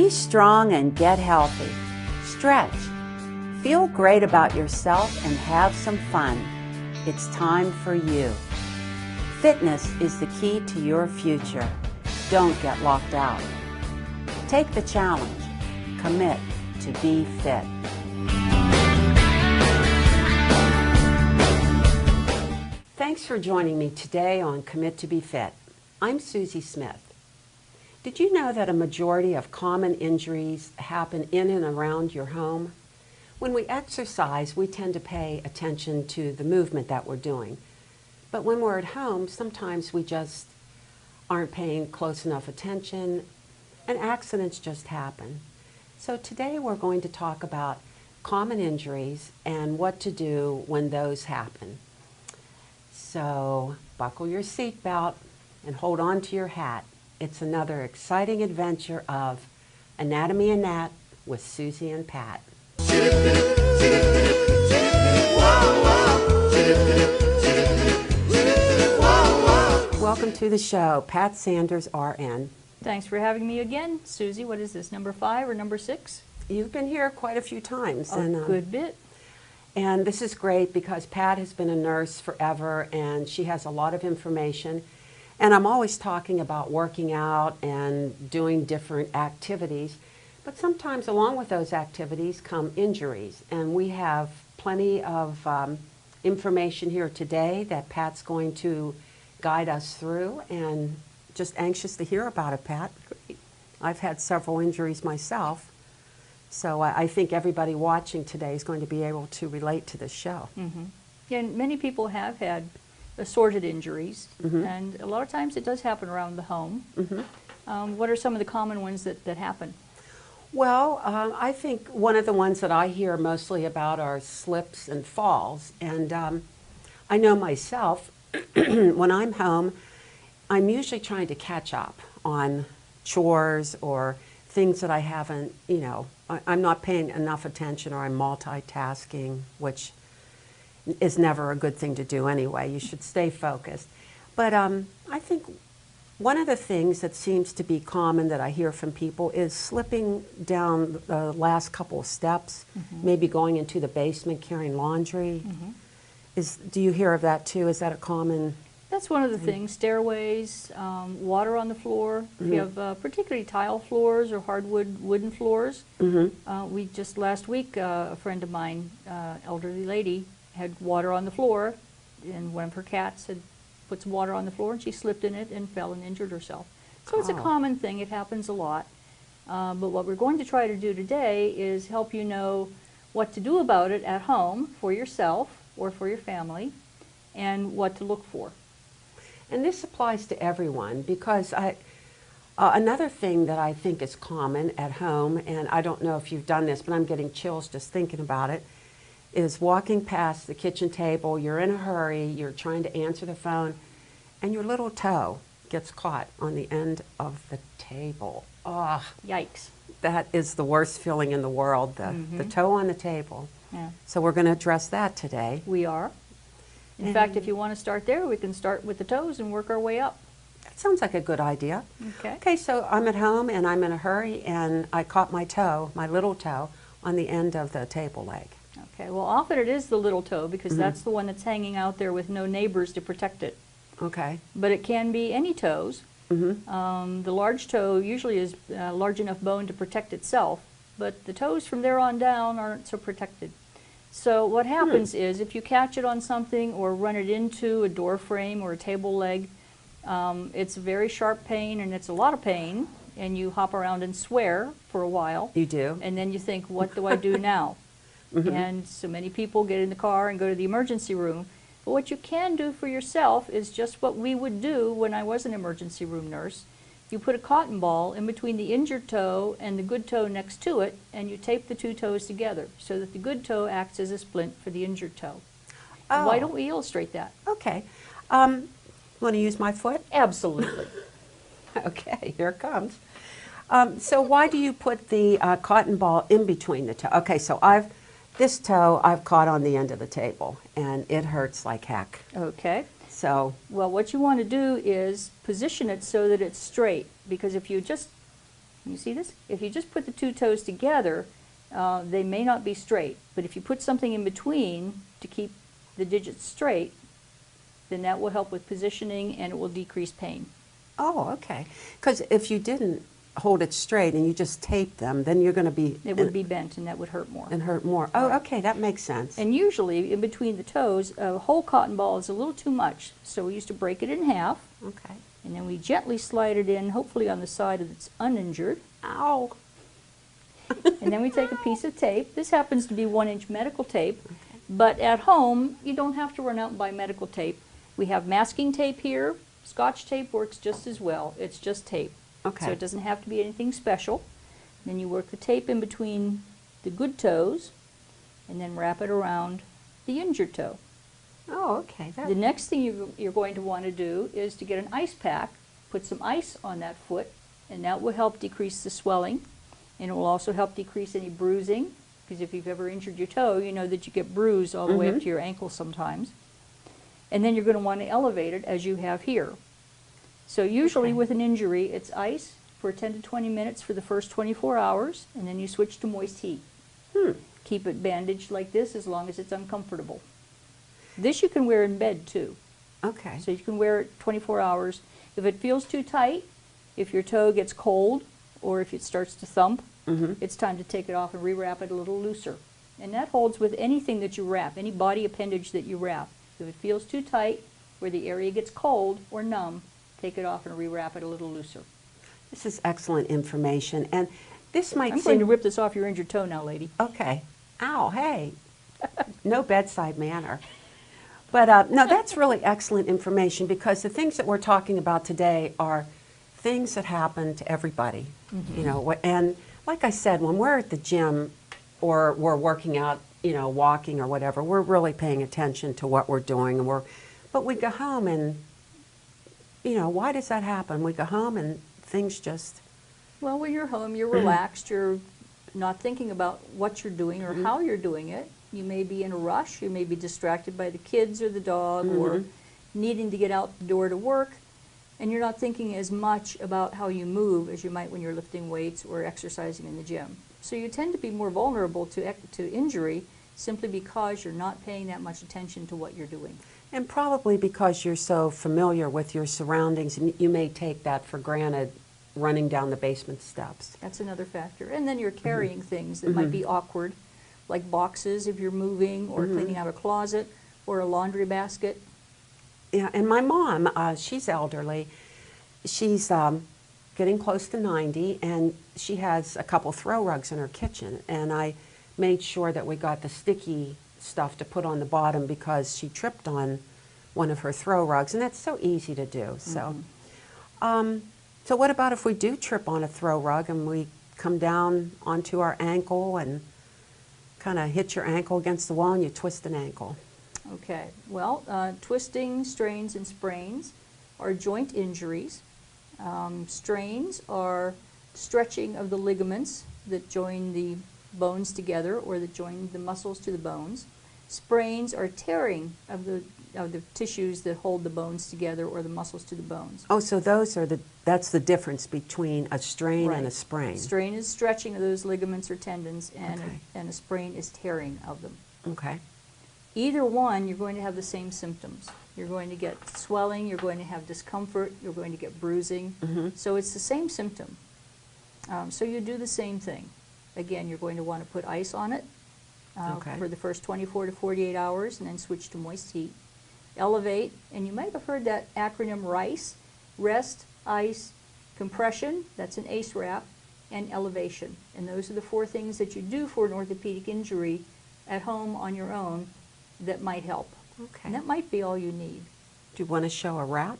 Be strong and get healthy. Stretch. Feel great about yourself and have some fun. It's time for you. Fitness is the key to your future. Don't get locked out. Take the challenge. Commit to be fit. Thanks for joining me today on Commit to be Fit. I'm Susie Smith. Did you know that a majority of common injuries happen in and around your home? When we exercise, we tend to pay attention to the movement that we're doing. But when we're at home, sometimes we just aren't paying close enough attention and accidents just happen. So today we're going to talk about common injuries and what to do when those happen. So buckle your seatbelt and hold on to your hat. It's another exciting adventure of Anatomy and Nat with Susie and Pat. Welcome to the show, Pat Sanders, RN. Thanks for having me again, Susie. What is this, number 5 or number 6? You've been here quite a few times. A good bit. And this is great because Pat has been a nurse forever and she has a lot of information. And I'm always talking about working out and doing different activities. But sometimes along with those activities come injuries. And we have plenty of information here today that Pat's going to guide us through. And just anxious to hear about it, Pat. I've had several injuries myself. So I think everybody watching today is going to be able to relate to this show. Mm-hmm. Yeah, and many people have had assorted injuries, and a lot of times it does happen around the home. What are some of the common ones that happen? Well, I think one of the ones that I hear mostly about are slips and falls. And I know myself, when I'm home, I'm usually trying to catch up on chores or things that I haven't, I'm not paying enough attention, or I'm multitasking, which is never a good thing to do anyway. You should stay focused. But I think one of the things that seems to be common that I hear from people is slipping down the last couple of steps, maybe going into the basement carrying laundry. Do you hear of that too? Is that a common? That's one of the things. Stairways, water on the floor. If you have particularly tile floors or hardwood wooden floors. We just last week, a friend of mine, elderly lady, had water on the floor, and one of her cats had put some water on the floor, and she slipped in it and fell and injured herself. So it's a common thing. It happens a lot. But what we're going to try to do today is help you know what to do about it at home for yourself or for your family, and what to look for. And this applies to everyone because another thing that I think is common at home, and I don't know if you've done this, but I'm getting chills just thinking about it, is walking past the kitchen table, you're in a hurry, you're trying to answer the phone, and your little toe gets caught on the end of the table. Oh, yikes. That is the worst feeling in the world, the toe on the table. Yeah. So we're going to address that today. We are. In fact, if you want to start there, we can start with the toes and work our way up. That sounds like a good idea. Okay, so I'm at home and I'm in a hurry and I caught my toe, my little toe, on the end of the table leg. Okay, well often it is the little toe because that's the one that's hanging out there with no neighbors to protect it. Okay. But it can be any toes. The large toe usually is large enough bone to protect itself, but the toes from there on down aren't so protected. So what happens is if you catch it on something or run it into a door frame or a table leg, it's a very sharp pain and it's a lot of pain, and you hop around and swear for a while. You do. And then you think, what do I do now? And so many people get in the car and go to the emergency room. But what you can do for yourself is just what we would do when I was an emergency room nurse. You put a cotton ball in between the injured toe and the good toe next to it, and you tape the two toes together so that the good toe acts as a splint for the injured toe. Oh. Why don't we illustrate that? Okay. Want to use my foot? Absolutely. Okay, here it comes. So why do you put the cotton ball in between the toe? Okay, so this toe I've caught on the end of the table, and it hurts like heck. Okay. So, well, what you want to do is position it so that it's straight, because if you just You see this? If you just put the two toes together, they may not be straight. But if you put something in between to keep the digits straight, then that will help with positioning and it will decrease pain. Oh, okay. Because if you didn't hold it straight and you just tape them, then you're going to be... It would be bent and that would hurt more. And hurt more. Oh, Right. okay, that makes sense. And usually, in between the toes, a whole cotton ball is a little too much. So we used to break it in half, Okay. and then we gently slide it in, hopefully on the side that's uninjured. Ow. And then we take a piece of tape. This happens to be 1-inch medical tape, but at home, you don't have to run out and buy medical tape. We have masking tape here. Scotch tape works just as well. It's just tape. Okay. So it doesn't have to be anything special. Then you work the tape in between the good toes, and then wrap it around the injured toe. Oh, okay. The next thing you're going to want to do is to get an ice pack, put some ice on that foot, and that will help decrease the swelling, and it will also help decrease any bruising, because if you've ever injured your toe, you know that you get bruised all the way up to your ankle sometimes. And then you're going to want to elevate it as you have here. So usually with an injury, it's ice for 10 to 20 minutes for the first 24 hours, and then you switch to moist heat. Keep it bandaged like this as long as it's uncomfortable. This you can wear in bed too. Okay. So you can wear it 24 hours. If it feels too tight, if your toe gets cold, or if it starts to thump, it's time to take it off and rewrap it a little looser. And that holds with anything that you wrap, any body appendage that you wrap. If it feels too tight, where the area gets cold or numb, take it off and rewrap it a little looser. This is excellent information. And this might I'm seem... going to rip this off your injured toe now, lady. Okay. Ow, hey. No bedside manner. But no, that's really excellent information, because the things that we're talking about today are things that happen to everybody. You know, and like I said, when we're at the gym or we're working out, you know, walking or whatever, we're really paying attention to what we're doing. And but we go home and, you know, why does that happen? We go home and things just... Well, when you're home, you're relaxed, you're not thinking about what you're doing or how you're doing it. You may be in a rush, you may be distracted by the kids or the dog or needing to get out the door to work, and you're not thinking as much about how you move as you might when you're lifting weights or exercising in the gym. So you tend to be more vulnerable to injury simply because you're not paying that much attention to what you're doing. And probably because you're so familiar with your surroundings, and you may take that for granted running down the basement steps. That's another factor. And then you're carrying things that might be awkward, like boxes if you're moving, or cleaning out a closet, or a laundry basket. Yeah, and my mom, she's elderly. She's getting close to 90, and she has a couple throw rugs in her kitchen. And I made sure that we got the sticky stuff to put on the bottom, because she tripped on one of her throw rugs, and that's so easy to do. So, so what about if we do trip on a throw rug and we come down onto our ankle and kind of hit your ankle against the wall and you twist an ankle? Okay, well, twisting, strains, and sprains are joint injuries. Strains are stretching of the ligaments that join the bones together or that join the muscles to the bones. Sprains are tearing of the tissues that hold the bones together or the muscles to the bones. Oh, so those are that's the difference between a strain and a sprain. Strain is stretching of those ligaments or tendons, and, Okay. and a sprain is tearing of them. Okay. Either one, you're going to have the same symptoms. You're going to get swelling, you're going to have discomfort, you're going to get bruising. So it's the same symptom. So you do the same thing. Again, you're going to want to put ice on it Okay. for the first 24 to 48 hours, and then switch to moist heat. Elevate, and you might have heard that acronym RICE: rest, ice, compression, that's an ACE wrap, and elevation. And those are the 4 things that you do for an orthopedic injury at home on your own that might help. Okay. And that might be all you need. Do you want to show a wrap?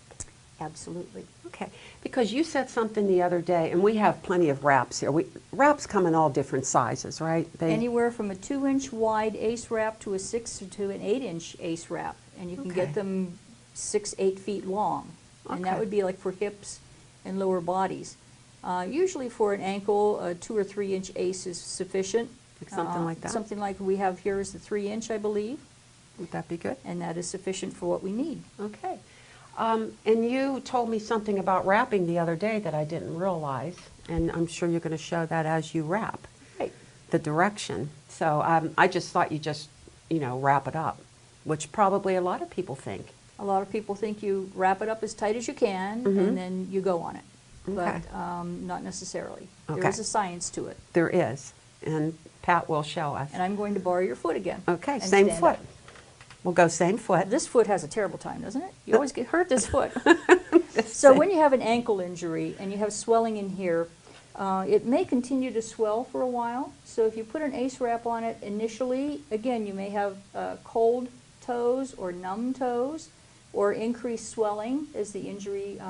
Absolutely. Okay, because you said something the other day, and we have plenty of wraps here. Wraps come in all different sizes, right? Anywhere from a 2-inch wide ACE wrap to a 6 to an 8-inch ACE wrap. And you can Okay. get them 6, 8 feet long. And that Okay. would be like for hips and lower bodies. Usually for an ankle, a 2 or 3-inch ACE is sufficient. Like something like that? Something like we have here is the 3-inch, I believe. Would that be good? And that is sufficient for what we need. Okay. And you told me something about wrapping the other day that I didn't realize. And I'm sure you're going to show that as you wrap Right. the direction. So I just thought you just, wrap it up, which probably a lot of people think. A lot of people think you wrap it up as tight as you can and then you go on it. Okay. But not necessarily. Okay. There is a science to it. There is, and Pat will show us. And I'm going to borrow your foot again. Okay, and same stand foot. up. We'll go same foot. This foot has a terrible time, doesn't it? You always get hurt this foot. So when you have an ankle injury and you have swelling in here, it may continue to swell for a while. So if you put an ACE wrap on it initially, again, you may have cold toes or numb toes or increased swelling as the injury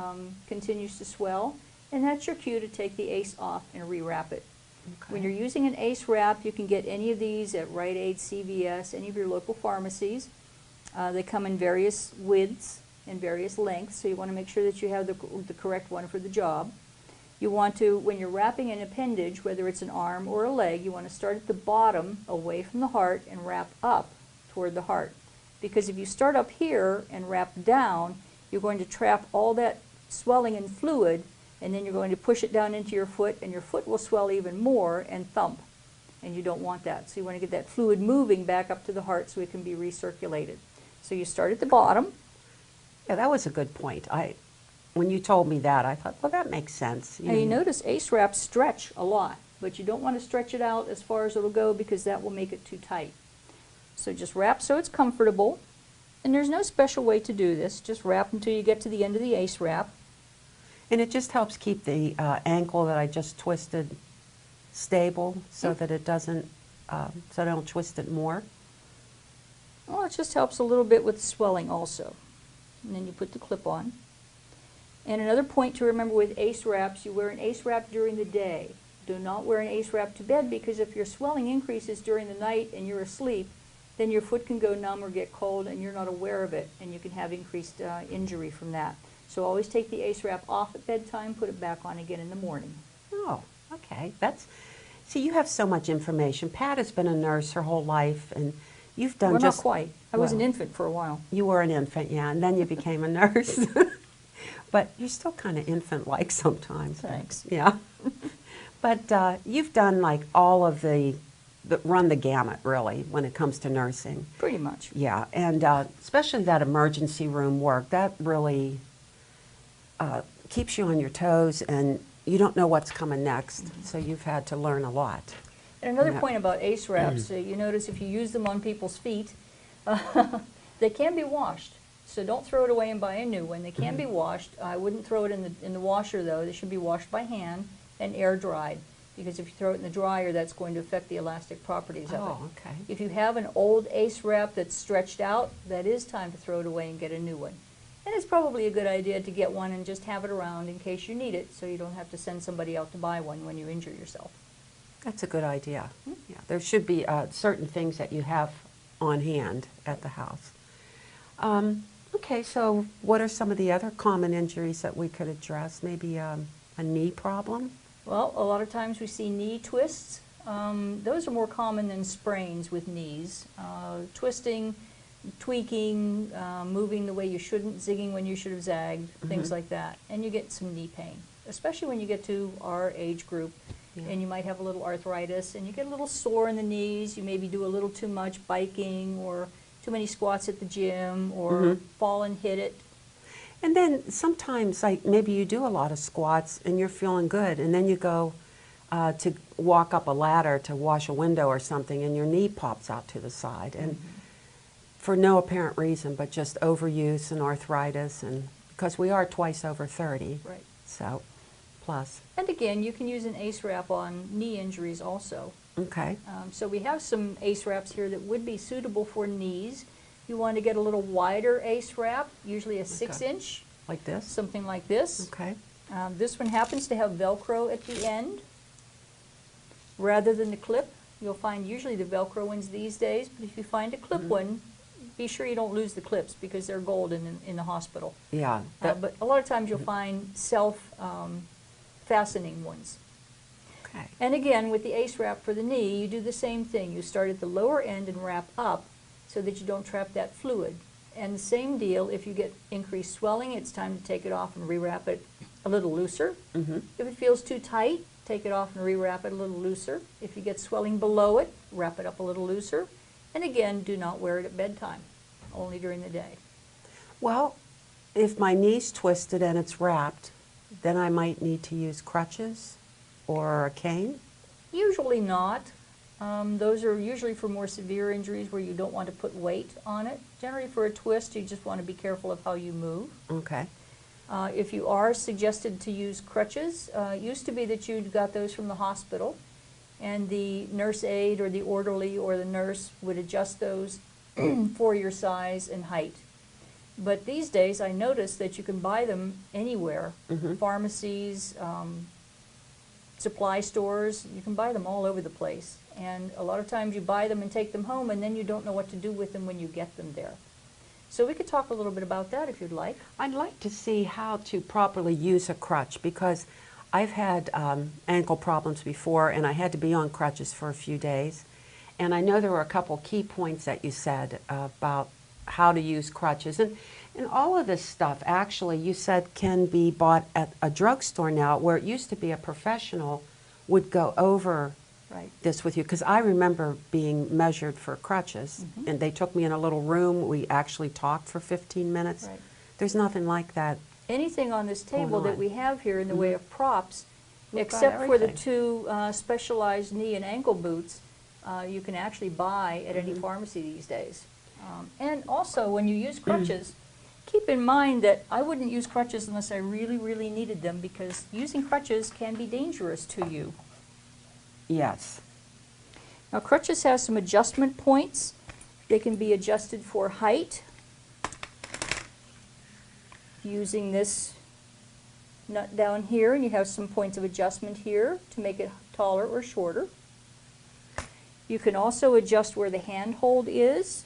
continues to swell. And that's your cue to take the ACE off and rewrap it. Okay. When you're using an ACE wrap, you can get any of these at Rite Aid, CVS, any of your local pharmacies. They come in various widths and various lengths, so you want to make sure that you have the correct one for the job. You want to, when you're wrapping an appendage, whether it's an arm or a leg, you want to start at the bottom, away from the heart, and wrap up toward the heart. Because if you start up here and wrap down, you're going to trap all that swelling and fluid, and then you're going to push it down into your foot, and your foot will swell even more and thump. And you don't want that. So you want to get that fluid moving back up to the heart so it can be recirculated. So you start at the bottom. Yeah, that was a good point. When you told me that, I thought, well, that makes sense. And you notice ACE wraps stretch a lot, but you don't want to stretch it out as far as it'll go because that will make it too tight. So just wrap so it's comfortable. And there's no special way to do this. Just wrap until you get to the end of the ACE wrap. And it just helps keep the ankle that I just twisted stable so that it doesn't, so I don't twist it more. Well, it just helps a little bit with swelling also. And then you put the clip on. And another point to remember with ACE wraps, you wear an ACE wrap during the day. Do not wear an ACE wrap to bed because if your swelling increases during the night and you're asleep, then your foot can go numb or get cold and you're not aware of it, and you can have increased injury from that. So always take the ACE wrap off at bedtime, put it back on again in the morning. Oh, okay. See, you have so much information. Pat has been a nurse her whole life, and you've done Well, just... not quite. I was an well, infant for a while. You were an infant, yeah, and then you became a nurse. But you're still kind of infant-like sometimes. Thanks. Yeah. But you've done like all of run the gamut, really, when it comes to nursing. Pretty much. Yeah, and especially that emergency room work, that really keeps you on your toes, and you don't know what's coming next, so you've had to learn a lot. And another Yeah. point about ACE wraps, you notice if you use them on people's feet, they can be washed. So don't throw it away and buy a new one. They can be washed. I wouldn't throw it in the washer, though. They should be washed by hand and air dried, because if you throw it in the dryer, that's going to affect the elastic properties of it. Oh, okay. If you have an old ACE wrap that's stretched out, that is time to throw it away and get a new one. And it's probably a good idea to get one and just have it around in case you need it, so you don't have to send somebody out to buy one when you injure yourself. That's a good idea. Yeah, there should be certain things that you have on hand at the house. Okay, so what are some of the other common injuries that we could address? Maybe a knee problem? Well, a lot of times we see knee twists. Those are more common than sprains with knees. Twisting, tweaking, moving the way you shouldn't, zigging when you should have zagged, things like that. And you get some knee pain, especially when you get to our age group. Yeah. And you might have a little arthritis, and you get a little sore in the knees. You maybe do a little too much biking, or too many squats at the gym, or fall and hit it. And then sometimes, like, maybe you do a lot of squats and you're feeling good, and then you go to walk up a ladder to wash a window or something, and your knee pops out to the side. And for no apparent reason, but just overuse and arthritis, and because we are twice over 30. Right. So, plus. And again, you can use an ACE wrap on knee injuries also. Okay. So we have some ACE wraps here that would be suitable for knees. You want to get a little wider ACE wrap, usually a 6-inch, Like this? something like this. Okay. This one happens to have Velcro at the end rather than the clip. You'll find usually the Velcro ones these days, but if you find a clip one, be sure you don't lose the clips because they're gold in the hospital. Yeah. But a lot of times you'll find self-fastening ones. Okay. And again, with the ACE wrap for the knee, you do the same thing. You start at the lower end and wrap up so that you don't trap that fluid. And the same deal, if you get increased swelling, it's time to take it off and rewrap it a little looser. If it feels too tight, take it off and rewrap it a little looser. If you get swelling below it, wrap it up a little looser. And again, do not wear it at bedtime, only during the day. Well, if my knee's twisted and it's wrapped, then I might need to use crutches or a cane? Usually not. Those are usually for more severe injuries where you don't want to put weight on it. Generally for a twist, you just want to be careful of how you move. Okay. If you are suggested to use crutches, it used to be that you got those from the hospital, and the nurse aide or the orderly or the nurse would adjust those for your size and height. But these days I notice that you can buy them anywhere, pharmacies, supply stores, you can buy them all over the place. And a lot of times you buy them and take them home, and then you don't know what to do with them when you get them there. So we could talk a little bit about that if you'd like. I'd like to see how to properly use a crutch, because I've had ankle problems before and I had to be on crutches for a few days. And I know there were a couple key points that you said about how to use crutches. And all of this stuff, actually, you said can be bought at a drugstore now, where it used to be a professional would go over this with you. Because I remember being measured for crutches, and they took me in a little room. We actually talked for 15 minutes. There's nothing like that. Anything on this table that we have here in the way of props, We've except got for the everything. two specialized knee and ankle boots, you can actually buy at any pharmacy these days. And also, when you use crutches, keep in mind that I wouldn't use crutches unless I really, really needed them, because using crutches can be dangerous to you. Yes. Now, crutches have some adjustment points. They can be adjusted for height, using this nut down here, and you have some points of adjustment here to make it taller or shorter. You can also adjust where the handhold is.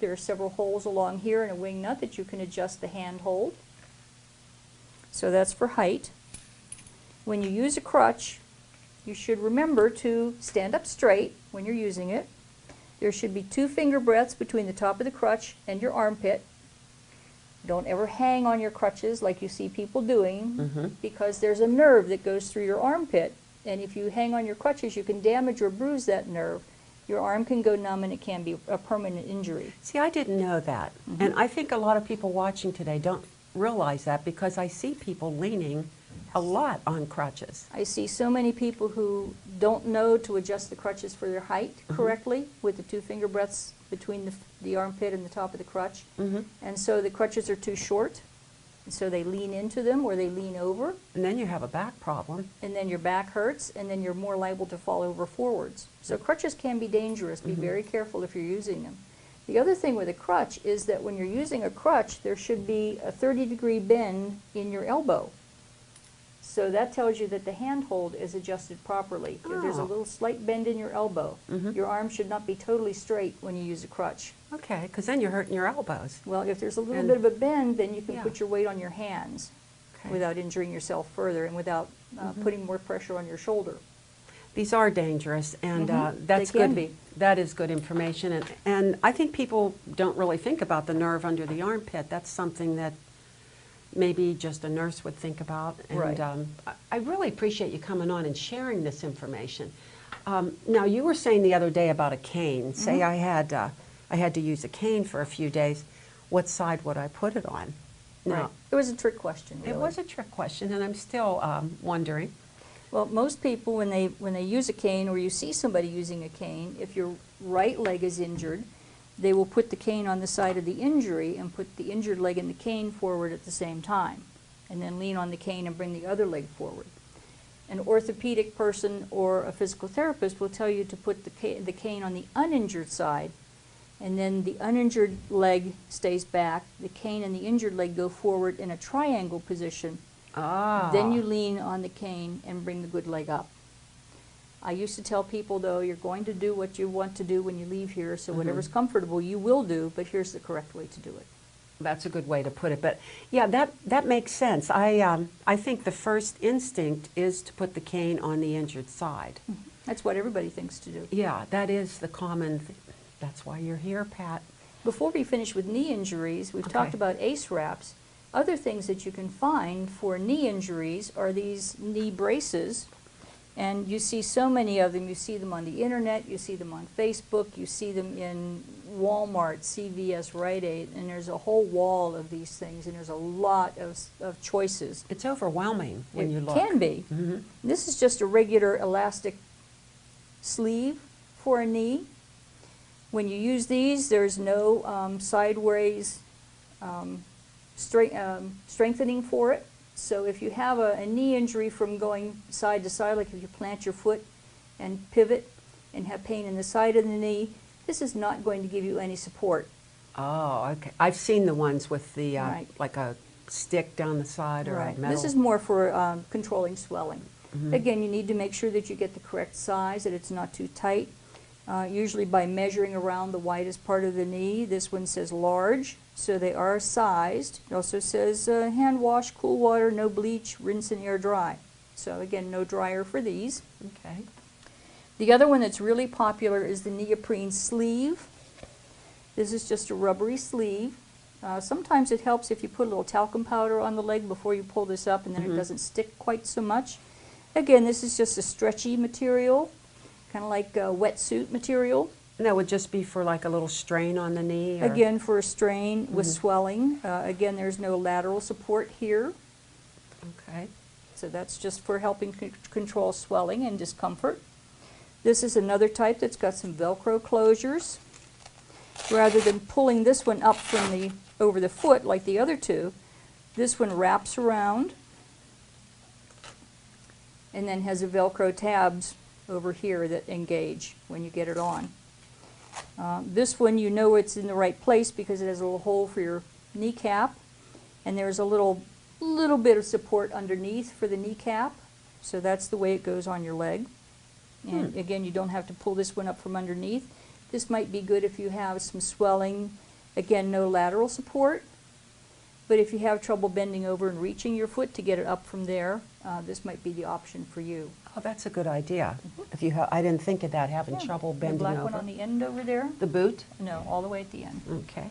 There are several holes along here in a wing nut that you can adjust the handhold. So that's for height. When you use a crutch, you should remember to stand up straight when you're using it. There should be 2 finger breadths between the top of the crutch and your armpit. Don't ever hang on your crutches like you see people doing, because there's a nerve that goes through your armpit, and if you hang on your crutches, you can damage or bruise that nerve. Your arm can go numb, and it can be a permanent injury. See, I didn't know that. And I think a lot of people watching today don't realize that, because I see people leaning a lot on crutches. I see so many people who don't know to adjust the crutches for their height correctly with the 2 finger breadths between the armpit and the top of the crutch. And so the crutches are too short, and so they lean into them or they lean over. And then you have a back problem. And then your back hurts, and then you're more liable to fall over forwards. So crutches can be dangerous. Be very careful if you're using them. The other thing with a crutch is that when you're using a crutch, there should be a 30-degree bend in your elbow. So that tells you that the handhold is adjusted properly. If there's a little slight bend in your elbow, your arm should not be totally straight when you use a crutch. Okay, because then you're hurting your elbows. Well, if there's a little bit of a bend, then you can Yeah. put your weight on your hands without injuring yourself further and without putting more pressure on your shoulder. These are dangerous, and that's They can good. be. That is good information, and I think people don't really think about the nerve under the armpit. That's something that maybe just a nurse would think about. And Right. I really appreciate you coming on and sharing this information. Now, you were saying the other day about a cane. Say I had to use a cane for a few days. What side would I put it on? Right. Now, It was a trick question, really. it was a trick question, and I'm still wondering. Well, most people, when they use a cane, or you see somebody using a cane, if your right leg is injured, they will put the cane on the side of the injury and put the injured leg and the cane forward at the same time, and then lean on the cane and bring the other leg forward. An orthopedic person or a physical therapist will tell you to put the cane on the uninjured side, and then the uninjured leg stays back, the cane and the injured leg go forward in a triangle position. Then you lean on the cane and bring the good leg up. I used to tell people, though, you're going to do what you want to do when you leave here, so whatever's comfortable you will do, but here's the correct way to do it. That's a good way to put it, but yeah, that makes sense. I think the first instinct is to put the cane on the injured side. That's what everybody thinks to do. Yeah, that is the common. That's why you're here, Pat. Before we finish with knee injuries, we've talked about ACE wraps. Other things that you can find for knee injuries are these knee braces. And you see so many of them. You see them on the internet, you see them on Facebook, you see them in Walmart, CVS, Rite Aid, and there's a whole wall of these things, and there's a lot of choices. It's overwhelming when you look. It can be. This is just a regular elastic sleeve for a knee. When you use these, there's no sideways strengthening for it. So if you have a knee injury from going side to side, like if you plant your foot and pivot and have pain in the side of the knee, this is not going to give you any support. Oh, okay. I've seen the ones with the, Right. like a stick down the side or a metal. This is more for controlling swelling. Again, you need to make sure that you get the correct size, that it's not too tight. Usually by measuring around the widest part of the knee. This one says large, so they are sized. It also says hand wash, cool water, no bleach, rinse and air dry. So again, no dryer for these. Okay. The other one that's really popular is the neoprene sleeve. This is just a rubbery sleeve. Sometimes it helps if you put a little talcum powder on the leg before you pull this up, and then it doesn't stick quite so much. Again, this is just a stretchy material, kind of like a wetsuit material. And that would just be for like a little strain on the knee? Or? Again, for a strain with swelling. Again, there's no lateral support here. Okay. So that's just for helping control swelling and discomfort. This is another type that's got some Velcro closures. Rather than pulling this one up from over the foot like the other two, this one wraps around and then has a Velcro tabs over here that engage when you get it on. This one, you know it's in the right place because it has a little hole for your kneecap, and there's a little bit of support underneath for the kneecap, so that's the way it goes on your leg. And again, you don't have to pull this one up from underneath. This might be good if you have some swelling. Again, no lateral support, but if you have trouble bending over and reaching your foot to get it up from there, this might be the option for you. Oh, that's a good idea. If you I didn't think of that, having trouble bending the black over. one on the end over there? The boot? No, all the way at the end. Okay.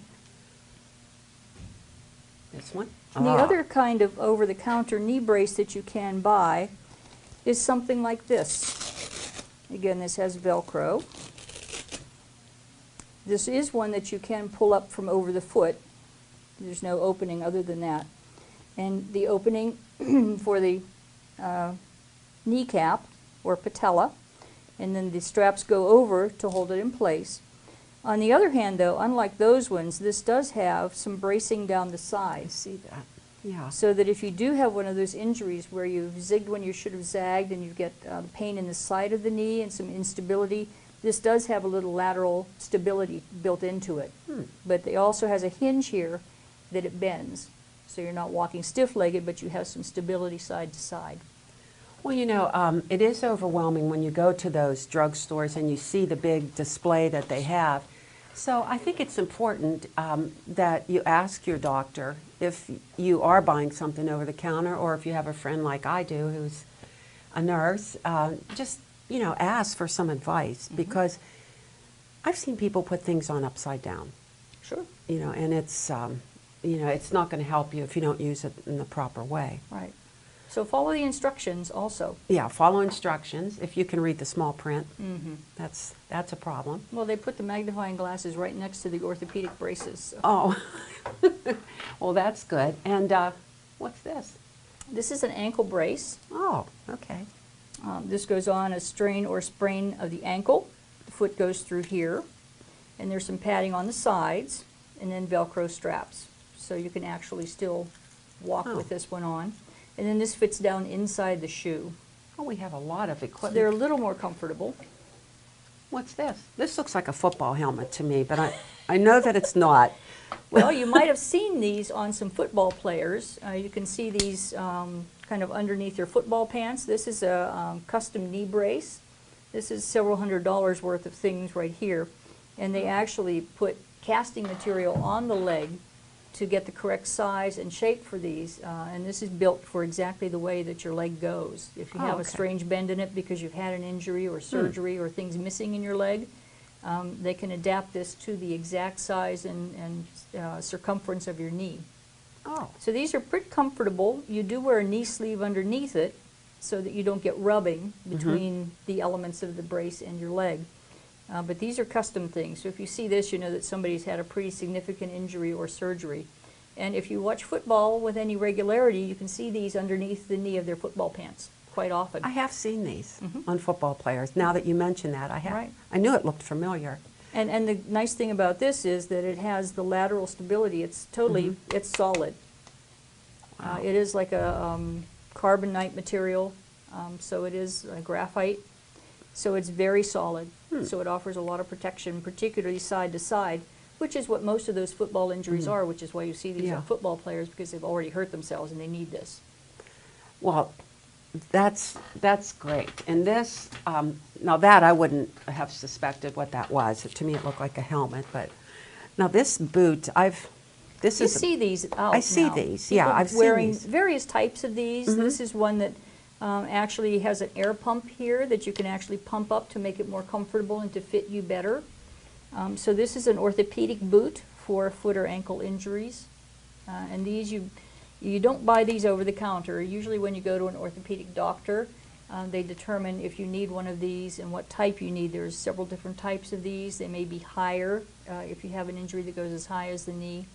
This one? The other kind of over-the-counter knee brace that you can buy is something like this. Again, this has Velcro. This is one that you can pull up from over the foot. There's no opening other than that. And the opening for the kneecap or patella, and then the straps go over to hold it in place. On the other hand, though, unlike those ones, this does have some bracing down the I sides, see that. Yeah. so that if you do have one of those injuries where you've zigged when you should have zagged and you get pain in the side of the knee and some instability, this does have a little lateral stability built into it. But it also has a hinge here that it bends. So you're not walking stiff-legged, but you have some stability side to side. Well, you know, it is overwhelming when you go to those drugstores and you see the big display that they have. So I think it's important that you ask your doctor if you are buying something over the counter, or if you have a friend like I do who's a nurse, just, you know, ask for some advice, because I've seen people put things on upside down. Sure. You know, and it's, you know, it's not going to help you if you don't use it in the proper way. Right. So follow the instructions also. Yeah, follow instructions. If you can read the small print, that's a problem. Well, they put the magnifying glasses right next to the orthopedic braces. So. Oh, well, that's good. And what's this? This is an ankle brace. Oh, okay. This goes on a strain or sprain of the ankle. The foot goes through here, and there's some padding on the sides, and then Velcro straps. So you can actually still walk with this one on. And then this fits down inside the shoe. Oh, we have a lot of equipment. They're a little more comfortable. What's this? This looks like a football helmet to me, but I know that it's not. Well, you might have seen these on some football players. You can see these kind of underneath their football pants. This is a custom knee brace. This is several $100s worth of things right here. And they actually put casting material on the leg to get the correct size and shape for these. And this is built for exactly the way that your leg goes. If you have a strange bend in it because you've had an injury or surgery or things missing in your leg, they can adapt this to the exact size and circumference of your knee. Oh. So these are pretty comfortable. You do wear a knee sleeve underneath it so that you don't get rubbing between the elements of the brace and your leg. But these are custom things. So if you see this, you know that somebody's had a pretty significant injury or surgery. And if you watch football with any regularity, you can see these underneath the knee of their football pants quite often. I have seen these on football players. Now that you mention that, I have. Right. I knew it looked familiar. And the nice thing about this is that it has the lateral stability. It's totally, it's solid. Wow. It is like a carbonite material, so it is graphite. So it's very solid. So it offers a lot of protection, particularly side to side, which is what most of those football injuries are, which is why you see these on football players, because they've already hurt themselves and they need this. Well, that's great. And this, now that I wouldn't have suspected what that was. To me, it looked like a helmet. But now this boot, this You is. see these out I see now. these. Yeah, People I've seen wearing these. various types of these. This is one that actually has an air pump here that you can actually pump up to make it more comfortable and to fit you better. So this is an orthopedic boot for foot or ankle injuries. And these you don't buy these over the counter. Usually when you go to an orthopedic doctor, they determine if you need one of these and what type you need. There's several different types of these. They may be higher if you have an injury that goes as high as the knee,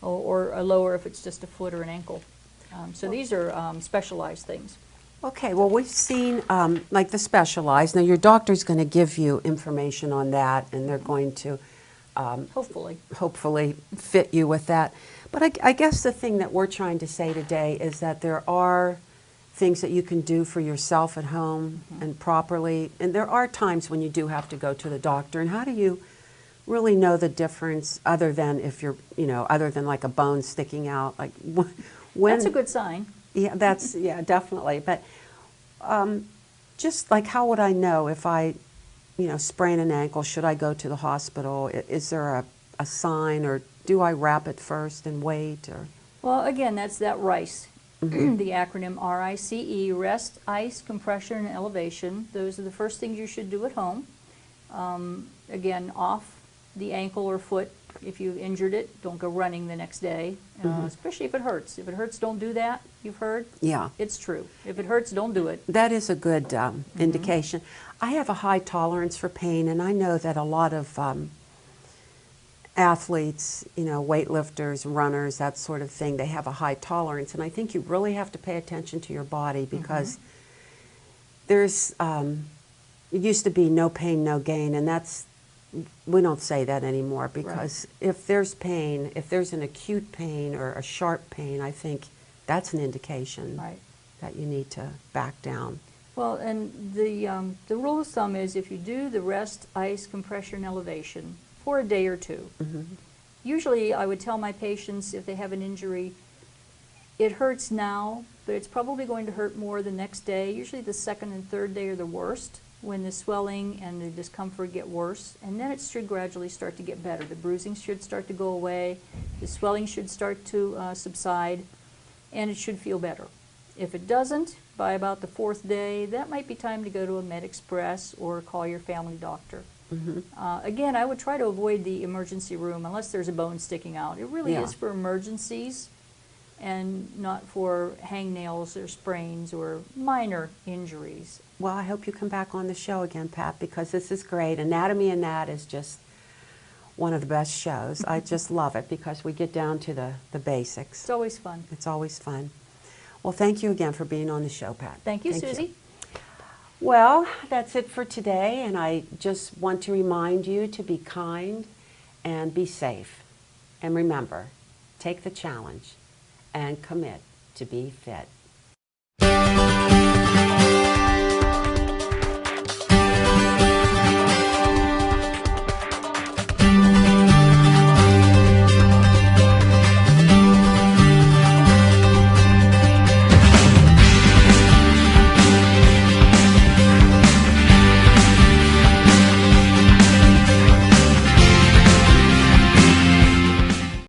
or lower if it's just a foot or an ankle. So these are specialized things. Okay, well, we've seen like the Specialized. Now, your doctor's going to give you information on that, and they're going to hopefully fit you with that. But I guess the thing that we're trying to say today is that there are things that you can do for yourself at home and properly, and there are times when you do have to go to the doctor. And how do you really know the difference, other than if you're, other than like a bone sticking out? Like when That's a good sign. Yeah, that's definitely. But just like, how would I know if I, sprain an ankle? Should I go to the hospital? Is there a sign, or do I wrap it first and wait? Or Well, again, that's that RICE, the acronym RICE, rest, ice, compression, and elevation. Those are the first things you should do at home. Again, off the ankle or foot. If you've injured it, don't go running the next day, especially if it hurts. If it hurts, don't do that, you've heard? Yeah. It's true. If it hurts, don't do it. That is a good indication. I have a high tolerance for pain, and I know that a lot of athletes, weightlifters, runners, that sort of thing, they have a high tolerance. And I think you really have to pay attention to your body, because there's, it used to be no pain, no gain, and we don't say that anymore, because if there's pain, if there's an acute pain or a sharp pain, I think that's an indication that you need to back down. Well, and the rule of thumb is if you do the rest, ice, compression, elevation for a day or two, usually I would tell my patients if they have an injury, it hurts now, but it's probably going to hurt more the next day. Usually the second and third day are the worst, when the swelling and the discomfort get worse, and then it should gradually start to get better. The bruising should start to go away, the swelling should start to subside, and it should feel better. If it doesn't, by about the fourth day, that might be time to go to a MedExpress or call your family doctor. Again, I would try to avoid the emergency room unless there's a bone sticking out. It really is for emergencies and not for hangnails or sprains or minor injuries. Well, I hope you come back on the show again, Pat, because this is great. Anatomy and That is just one of the best shows. I just love it because we get down to the basics. It's always fun. It's always fun. Well, thank you again for being on the show, Pat. Thank you, Susie. Well, that's it for today, and I just want to remind you to be kind and be safe. And remember, take the challenge and commit to be fit.